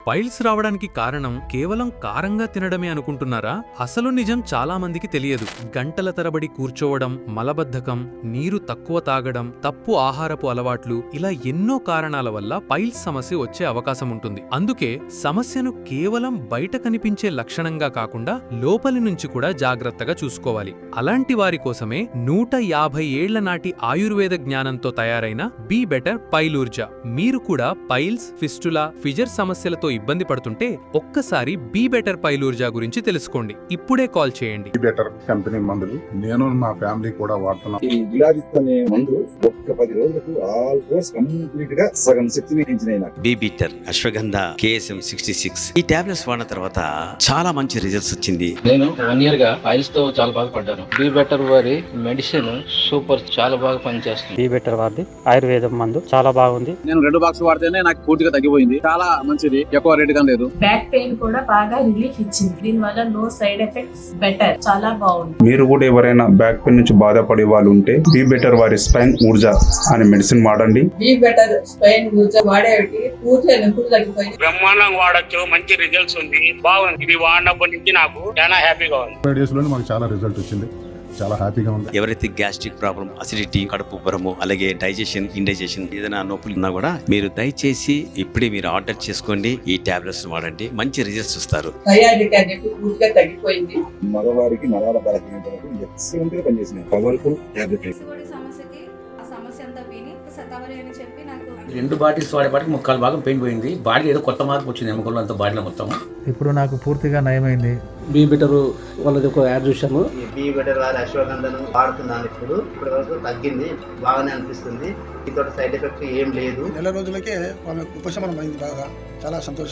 Piles రావడానికి కారణం కేవలం కారంగా తినడమే అనుకుంటున్నారా? అసలు నిజం చాలా మందికి తెలియదు. గంటల తరబడి కూర్చోవడం, మలబద్ధకం, నీరు తక్కువ తాగడం, తప్పు ఆహారపు అలవాట్లు, ఇలా ఎన్నో కారణాల వల్ల పైల్స్ సమస్య వచ్చే అవకాశం ఉంటుంది. అందుకే సమస్యను కేవలం బయట కనిపించే లక్షణంగా కాకుండా లోపలి నుంచి కూడా జాగ్రత్తగా చూసుకోవాలి. అలాంటి వారి కోసమే 150 ఏళ్ల నాటి ఆయుర్వేద జ్ఞానంతో తయారైన బీ బెటర్ పైల్ ఊర్జా. మీరు కూడా పైల్స్, ఫిస్టులా, ఫిజర్ సమస్యలతో ఇబ్బంది పడుతుంటే ఒక్కసారి బీ బెటర్ పైల్ ఊర్జా గురించి తెలుసుకోండి. ఇప్పుడే కాల్ చేయండి. బీ బెటర్ కంపెనీ మందులు నేను మా ఫ్యామిలీ కూడా వాడుతున్నాం. ఈ విలాజిత్ అనే మందు ఒక్క 10 రోజులకు ఆల్మోస్ట్ కంప్లీట్ గా సగం శక్తిని పెంచినాయి నాకు. బీ బెటర్ అశ్వగంధ KSM 66 ఈ టాబ్లెట్స్ వాడిన తర్వాత చాలా మంచి రిజల్ట్స్ వచ్చింది. నేను 1 year గా ఫైల్స్ తో చాలా బాధపడ్డాను. బీ బెటర్ వారి మెడిసిన్ సూపర్, చాలా బాగా పనిచేస్తుంది. బీ బెటర్ వారిది ఆయుర్వేదం మందు చాలా బాగుంది. నేను 2 బాక్స్ వాడితేనే నాకు పూర్తిగా తగ్గిపోయింది. చాలా మంచిది, ఎక్కువ రేట్ గా లేదు. బ్యాక్ పెయిన్ కూడా బాగా రిలీఫ్ ఇచ్చింది. దీని వల్ల నో సైడ్ ఎఫెక్ట్స్, బెటర్, చాలా బాగుంది. మీరు కూడా ఎవరైనా బ్యాక్ పెయిన్ నుంచి బాధపడే వాళ్ళు ఉంటే బీ బెటర్ వారి స్పైన్ ఊర్జా అనే మెడిసిన్ వాడండి. బీ బెటర్ స్పైన్ ఊర్జా వాడేవి పూర్తిగా నొప్పులు తగ్గిపోయింది. బ్రహ్మాండంగా వాడచ్చు, మంచి రిజల్ట్స్ ఉంది, బాగుంది. ఇది వాడినప్పటి నుంచి నాకు చాలా హ్యాపీగా ఉంది. 5 డేస్ లోనే మాకు చాలా రిజల్ట్ వచ్చింది. చాలా హ్యాపీగా ఉంది. ఎవరైతే గ్యాస్ట్రిక్ ప్రాబ్లం, అసిడిటీ, కడుపు ఉబ్బరము, అలాగే డైజెషన్, ఇండైజెషన్ ఏదైనా నొప్పులు ఉన్నా కూడా మీరు దయచేసి ఇప్పుడే మీరు ఆర్డర్ చేసుకోండి. ఈ టాబ్లెట్స్ వాడండి, మంచి రిజల్ట్స్ చూస్తారు. థైరాయిడ్ అనేది పూర్తిగా తగ్గిపోయింది. మగవారికి నరాల బలహీనతలకు ఎక్సలెంట్ గా పనిచేసినాయి. Powerful tablet. 2 బాటిల్స్ వాడేపాటికి 3/4 భాగం పెయిన్ పోయింది. బాడీ ఏదో కొత్త మార్పు వచ్చింది ఎముకల్లో అంతా, బాడీలో మొత్తం. ఇప్పుడు నాకు పూర్తిగా నయమైంది. బీ బెటర్ వాళ్ళది ఒక యాడ్ చూసాము. బీ బెటర్ వారి అశ్వగంధను వాడుతున్నాను. ఇప్పటి వరకు తగ్గింది, బాగానే అనిపిస్తుంది. దీంతో సైడ్ ఎఫెక్ట్ ఏం లేదు. నెల రోజులకే ఉపశమనం అయింది. బాగా చాలా సంతోషం.